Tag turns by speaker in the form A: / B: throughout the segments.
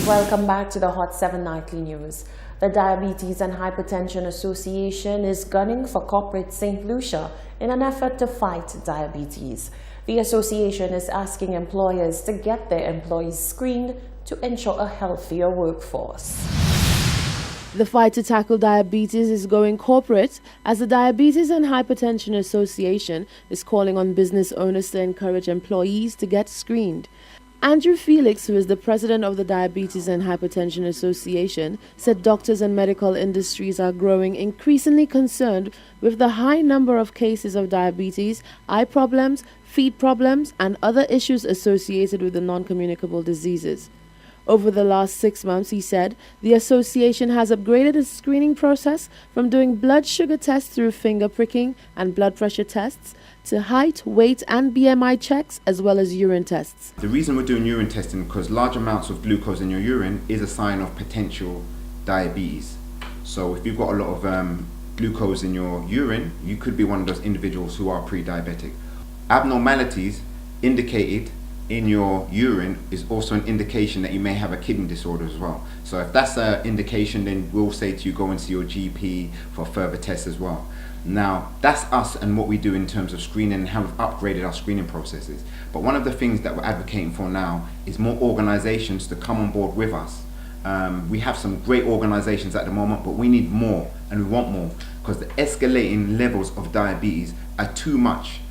A: Welcome back to the Hot 7 Nightly News. The Diabetes and Hypertension Association is gunning for corporate St. Lucia in an effort to fight diabetes. The association is asking employers to get their employees screened to ensure a healthier workforce.
B: The fight to tackle diabetes is going corporate as the Diabetes and Hypertension Association is calling on business owners to encourage employees to get screened. Andrew Felix, who is the president of the Diabetes and Hypertension Association, said doctors and medical industries are growing increasingly concerned with the high number of cases of diabetes, eye problems, feet problems, and other issues associated with the non-communicable diseases. Over the last 6 months, he said, the association has upgraded its screening process from doing blood sugar tests through finger pricking and blood pressure tests to height, weight, and BMI checks, as well as urine tests.
C: The reason we're doing urine testing is because large amounts of glucose in your urine is a sign of potential diabetes. So if you've got a lot of glucose in your urine, you could be one of those individuals who are pre-diabetic. Abnormalities indicated in your urine is also an indication that you may have a kidney disorder as well. So if that's an indication, then we'll say to you, go and see your GP for further tests as well. Now, that's us and what we do in terms of screening and how we've upgraded our screening processes. But one of the things that we're advocating for now is more organizations to come on board with us. We have some great organizations at the moment, but we need more and we want more because the escalating levels of diabetes are too much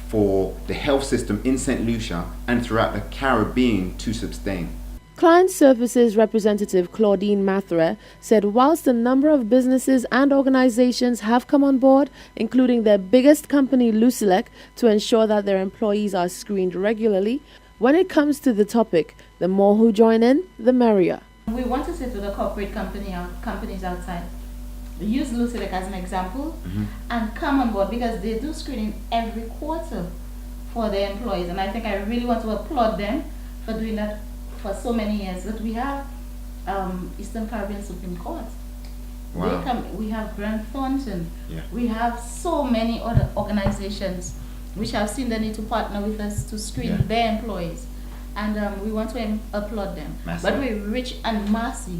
C: for the health system in St. Lucia and throughout the Caribbean to sustain.
B: Client Services representative Claudine Mathre said whilst a number of businesses and organizations have come on board, including their biggest company Lucelec, to ensure that their employees are screened regularly, when it comes to the topic, the more who join in, the merrier.
D: We want to say to the corporate companies outside, use Lucelec as an example and come on board because they do screening every quarter for their employees, and I think I really want to applaud them for doing that for so many years. But we have Eastern Caribbean Supreme Court.
C: Wow.
D: We have Grant Thornton.
C: Yeah.
D: We have so many other organizations which have seen the need to partner with us to screen their employees, and we want to applaud them.
C: Massive.
D: But we're Rich and Marcy,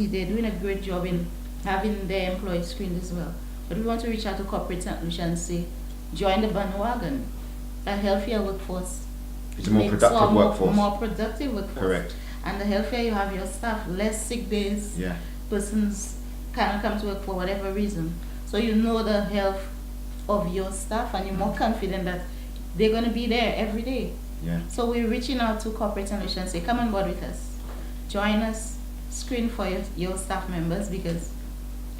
D: they're doing a great job in having their employees screened as well. But we want to reach out to corporate St. Lucia and say, join the bandwagon. A healthier workforce.
C: It's a more productive workforce.
D: More productive workforce.
C: Correct.
D: And the healthier you have your staff, less sick days.
C: Yeah.
D: Persons cannot come to work for whatever reason. So you know the health of your staff and you're more confident that they're going to be there every day.
C: Yeah.
D: So we're reaching out to corporate St. Lucia and say, come on board with us. Join us, screen for your staff members because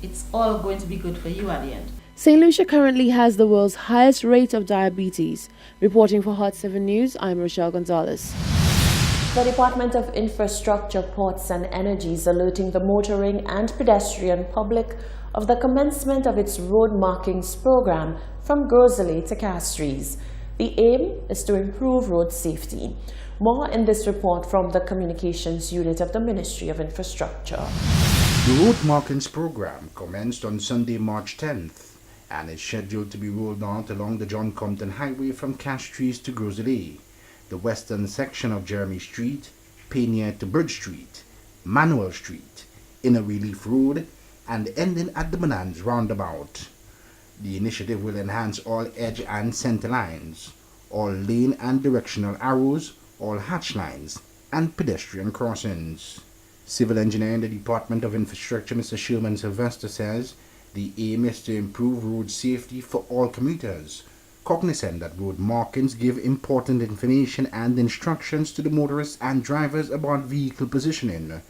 D: it's all going to be good for you at the end.
B: St. Lucia currently has the world's highest rate of diabetes. Reporting for Hot 7 News, I'm Rochelle Gonzalez.
A: The Department of Infrastructure, Ports and Energy is alerting the motoring and pedestrian public of the commencement of its road markings program from Grosley to Castries. The aim is to improve road safety. More in this report from the Communications Unit of the Ministry of Infrastructure.
E: The road markings program commenced on Sunday, March 10th and is scheduled to be rolled out along the John Compton Highway from Castries to Grosley, the western section of Jeremy Street, Paynear to Bridge Street, Manuel Street, Inner Relief Road, and ending at the Bonanza roundabout. The initiative will enhance all edge and center lines, all lane and directional arrows, all hatch lines, and pedestrian crossings. Civil engineer in the Department of Infrastructure, Mr. Sherman Sylvester, says the aim is to improve road safety for all commuters, cognizant that road markings give important information and instructions to the motorists and drivers about vehicle positioning,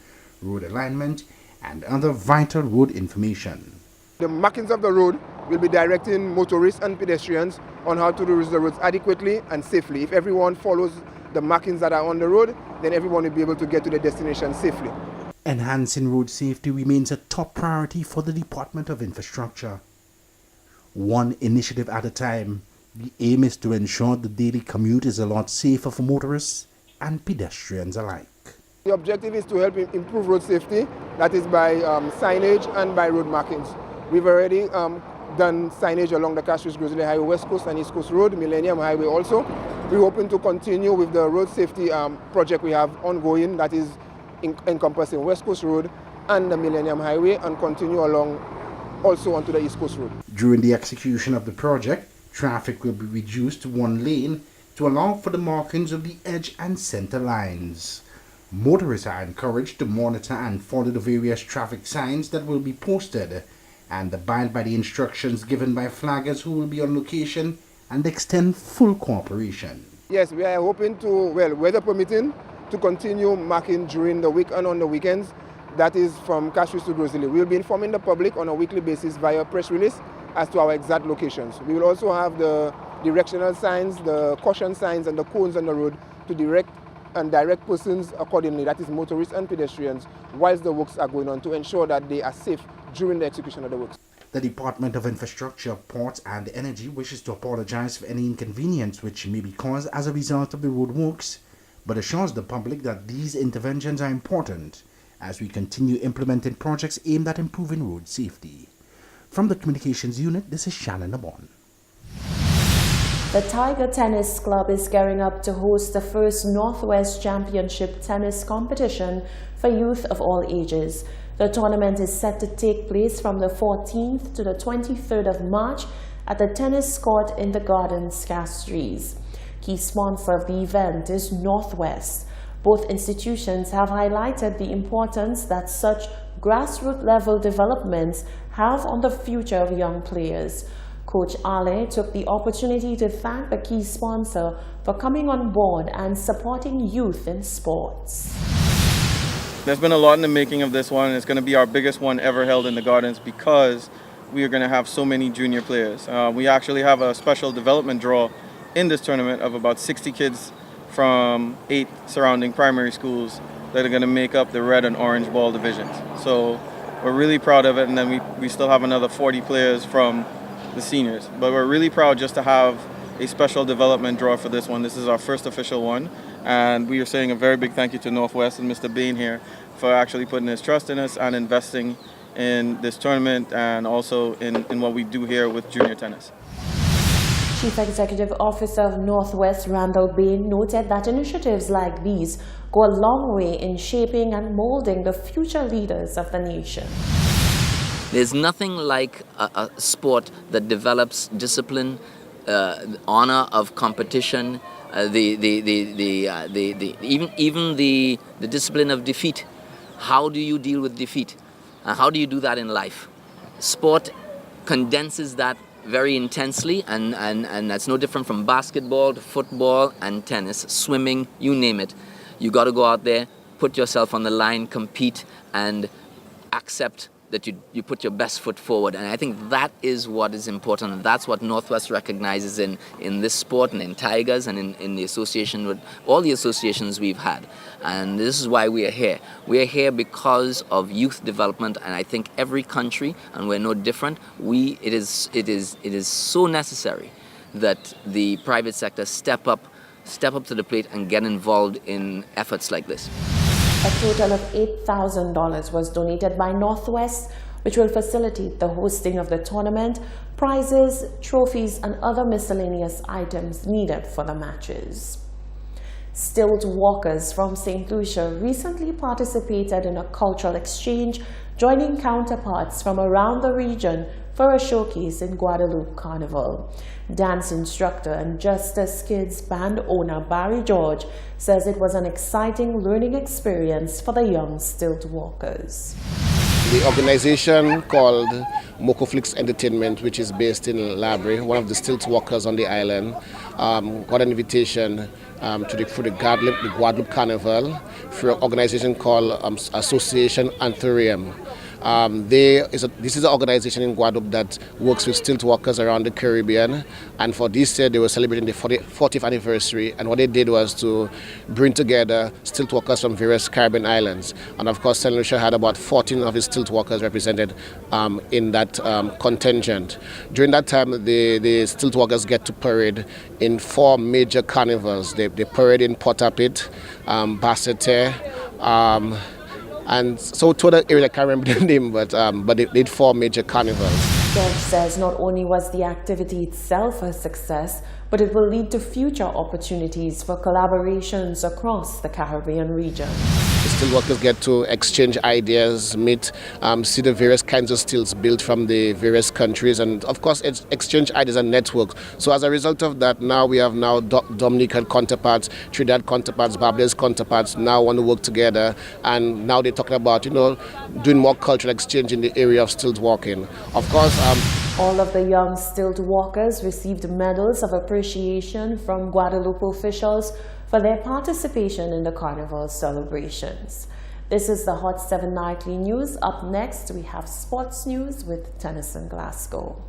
E: road alignment, and other vital road information.
F: The markings of the road will be directing motorists and pedestrians on how to use the roads adequately and safely. If everyone follows the markings that are on the road, then everyone will be able to get to their destination safely.
E: Enhancing road safety remains a top priority for the Department of Infrastructure. One initiative at a time, the aim is to ensure the daily commute is a lot safer for motorists and pedestrians alike.
F: The objective is to help improve road safety, that is by signage and by road markings. We've already done signage along the Castries-Grosley Highway West Coast and East Coast Road, Millennium Highway also. We're hoping to continue with the road safety project we have ongoing, that is encompassing West Coast Road and the Millennium Highway, and continue along also onto the East Coast Road.
E: During the execution of the project, traffic will be reduced to one lane to allow for the markings of the edge and center lines. Motorists are encouraged to monitor and follow the various traffic signs that will be posted and abide by the instructions given by flaggers who will be on location and extend full cooperation.
F: Yes, we are hoping to, well, weather permitting, to continue marking during the week and on the weekends. That is from Cash Trees to Groseley. We will be informing the public on a weekly basis via press release as to our exact locations. We will also have the directional signs, the caution signs and the cones on the road to direct persons accordingly, that is motorists and pedestrians, whilst the works are going on, to ensure that they are safe during the execution of the works.
E: The Department of Infrastructure, Ports and Energy wishes to apologize for any inconvenience which may be caused as a result of the road works, but assures the public that these interventions are important as we continue implementing projects aimed at improving road safety. From the Communications Unit, this is Shannon Abon.
A: The Tiger Tennis Club is gearing up to host the first Northwest Championship tennis competition for youth of all ages. The tournament is set to take place from the 14th to the 23rd of March at the tennis court in the Gardens, Castries. Key sponsor of the event is Northwest. Both institutions have highlighted the importance that such grassroots level developments have on the future of young players. Coach Ale took the opportunity to thank the key sponsor for coming on board and supporting youth in sports.
G: There's been a lot in the making of this one. It's going to be our biggest one ever held in the Gardens because we are going to have so many junior players. We actually have a special development draw in this tournament of about 60 kids from 8 surrounding primary schools that are going to make up the red and orange ball divisions. So we're really proud of it, and then we still have another 40 players from the seniors. But we're really proud just to have a special development draw for this one. This is our first official one, and we are saying a very big thank you to Northwest and Mr. Bain here for actually putting his trust in us and investing in this tournament and also in what we do here with junior tennis.
A: Chief Executive Officer of Northwest, Randall Bain, noted that initiatives like these go a long way in shaping and molding the future leaders of the nation.
H: There's nothing like a sport that develops discipline, honor of competition, even the discipline of defeat. How do you deal with defeat? How do you do that in life? Sport condenses that very intensely, and that's no different from basketball to football and tennis, swimming, you name it. You got to go out there, put yourself on the line, compete, and accept that you put your best foot forward. And I think that is what is important, and that's what Northwest recognizes in this sport and in Tigers and in the association with all the associations we've had. And this is why we are here. We are here because of youth development, and I think every country, and we're no different, it is so necessary that the private sector step up to the plate and get involved in efforts like this.
A: A total of $8,000 was donated by Northwest, which will facilitate the hosting of the tournament, prizes, trophies, and other miscellaneous items needed for the matches. Stilt walkers from St. Lucia recently participated in a cultural exchange, joining counterparts from around the region for a showcase in Guadalupe Carnival. Dance instructor and Justice Kids band owner Barry George says it was an exciting learning experience for the young stilt walkers.
I: The organization called Mokoflix Entertainment, which is based in Labre, one of the stilt walkers on the island, got an invitation for the Guadalupe Carnival through an organization called Association Anthurium. This is an organization in Guadeloupe that works with stilt walkers around the Caribbean, and for this year they were celebrating the 40th anniversary, and what they did was to bring together stilt walkers from various Caribbean islands, and of course St. Lucia had about 14 of his stilt walkers represented in that contingent. During that time the stilt walkers get to parade in 4 major carnivals. They parade in Port-à-Pitre, Basseterre, and so to the area I can't remember the name, but they did 4 major carnivals.
A: George says not only was the activity itself a success, but it will lead to future opportunities for collaborations across the Caribbean region.
I: The steel workers get to exchange ideas, meet, see the various kinds of steels built from the various countries, and of course exchange ideas and network. So as a result of that, now we have Dominican counterparts, Trinidad counterparts, Barbados counterparts now want to work together, and now they're talking about, doing more cultural exchange in the area of stilt walking. Of course,
A: all of the young stilt walkers received medals of appreciation from Guadeloupe officials for their participation in the carnival celebrations. This is the Hot 7 Nightly News. Up next, we have sports news with Tennyson Glasgow.